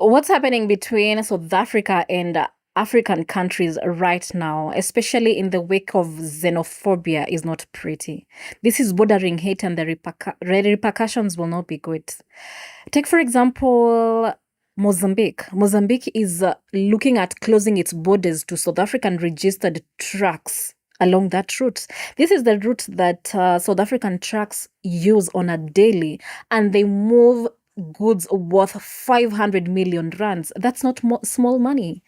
What's happening between South Africa and African countries right now, especially in the wake of xenophobia, is not pretty. This is bordering hate, and the repercussions will not be good. Take, for example, Mozambique. Mozambique is looking at closing its borders to South African registered trucks along that route. This is the route that South African trucks use on a daily, and they move goods worth 500 million rands. That's not small money.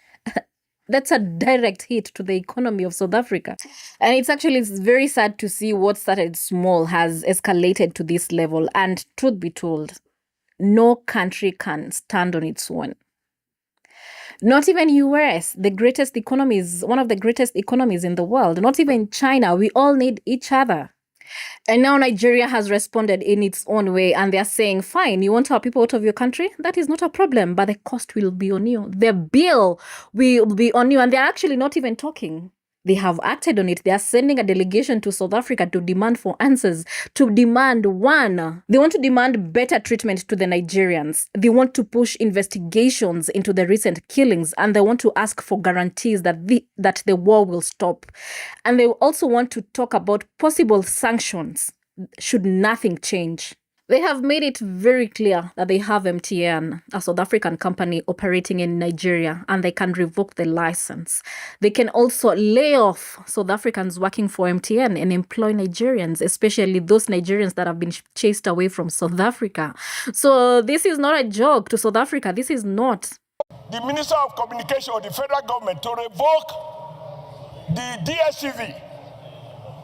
That's a direct hit to the economy of South Africa. And it's very sad to see what started small has escalated to this level. And truth be told, no country can stand on its own. Not even US, the greatest economies, one of the greatest economies in the world. Not even China. We all need each other. And now Nigeria has responded in its own way, and they're saying, fine, you want our people out of your country? That is not a problem, but the cost will be on you. The bill will be on you. And they're actually not even talking. They have acted on it. They are sending a delegation to South Africa to demand for answers, to demand one. They want to demand better treatment to the Nigerians. They want to push investigations into the recent killings, and they want to ask for guarantees that the war will stop. And they also want to talk about possible sanctions should nothing change. They have made it very clear that they have MTN, a South African company operating in Nigeria, and they can revoke the license. They can also lay off South Africans working for MTN and employ Nigerians, especially those Nigerians that have been chased away from South Africa. So this is not a joke to South Africa. This is not. The Minister of Communication of the federal government to revoke the DSTV,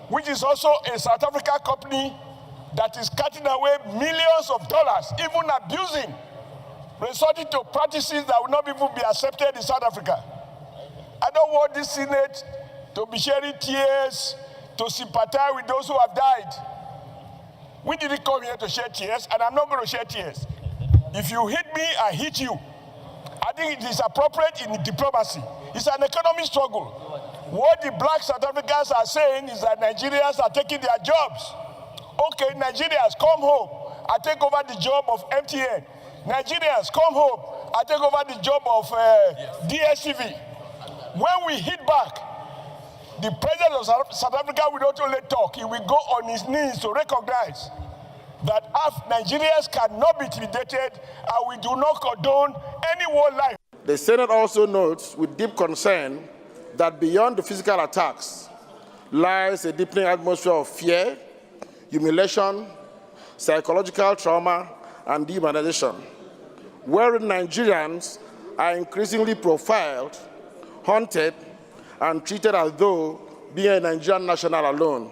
which is also a South African company that is cutting away millions of dollars, even abusing, resorting to practices that will not even be accepted in South Africa. I don't want this Senate to be shedding tears, to sympathize with those who have died. We didn't come here to shed tears, and I'm not going to shed tears. If you hit me, I hit you. I think it is appropriate in diplomacy. It's an economic struggle. What the black South Africans are saying is that Nigerians are taking their jobs. Okay, Nigerians, come home. I take over the job of MTN. Nigerians, come home. I take over the job of DSTV. When we hit back, the president of South Africa will not only talk, he will go on his knees to recognize that Nigerians cannot be intimidated, and we do not condone any war life. The Senate also notes with deep concern that beyond the physical attacks lies a deepening atmosphere of fear, humiliation, psychological trauma, and dehumanization, wherein Nigerians are increasingly profiled, haunted, and treated as though being a Nigerian national alone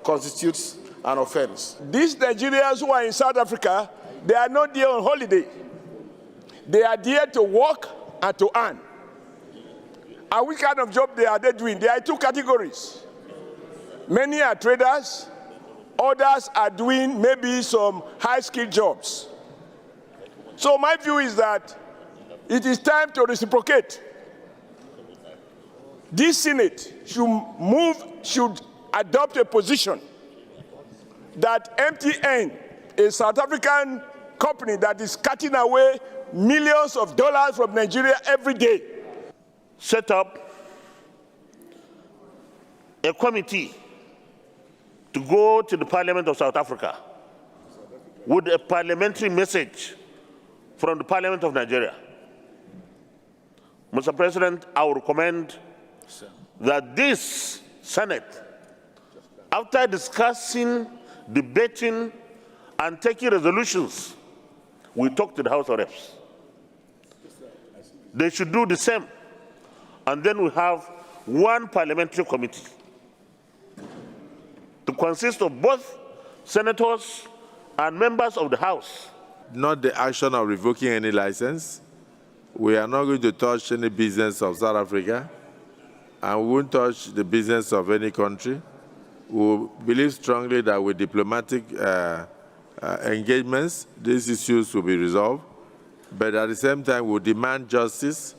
constitutes an offense. These Nigerians who are in South Africa, they are not there on holiday. They are there to work and to earn. And which kind of job are they doing? There are two categories. Many are traders. Others are doing maybe some high-skilled jobs. So my view is that it is time to reciprocate. This Senate should adopt a position that MTN, a South African company that is cutting away millions of dollars from Nigeria every day, set up a committee to go to the Parliament of South Africa with a parliamentary message from the Parliament of Nigeria. Mr. President, I would recommend that this Senate, after discussing, debating, and taking resolutions, we talk to the House of Reps. They should do the same. And then we have one parliamentary committee to consist of both senators and members of the House. Not the action of revoking any license. We are not going to touch any business of South Africa, and we won't touch the business of any country. We believe strongly that with diplomatic engagements, these issues will be resolved. But at the same time, we demand justice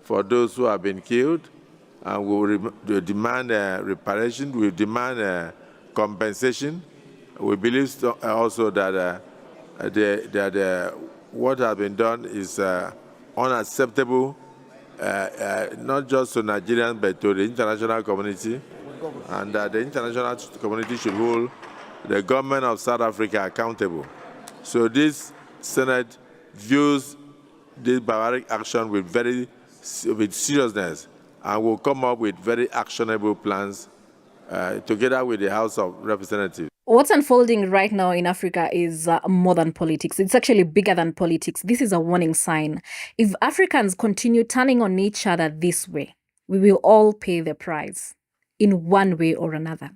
for those who have been killed, and we will demand reparation, we demand compensation. We believe also that what has been done is unacceptable, not just to Nigerians, but to the international community, and that the international community should hold the government of South Africa accountable. So this Senate views this barbaric action with seriousness and will come up with very actionable plans together with the House of Representatives. What's unfolding right now in Africa is more than politics. It's actually bigger than politics. This is a warning sign. If Africans continue turning on each other this way, we will all pay the price in one way or another.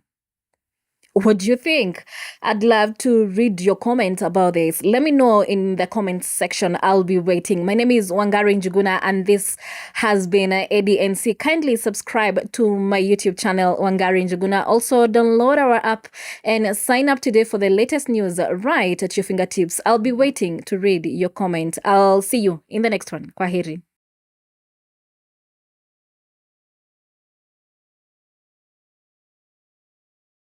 What do you think? I'd love to read your comment about this. Let me know in the comments section. I'll be waiting. My name is Wangari Njuguna, and this has been ADNC. Kindly subscribe to my YouTube channel, Wangari Njuguna. Also, download our app and sign up today for the latest news right at your fingertips. I'll be waiting to read your comment. I'll see you in the next one. Kwaheri.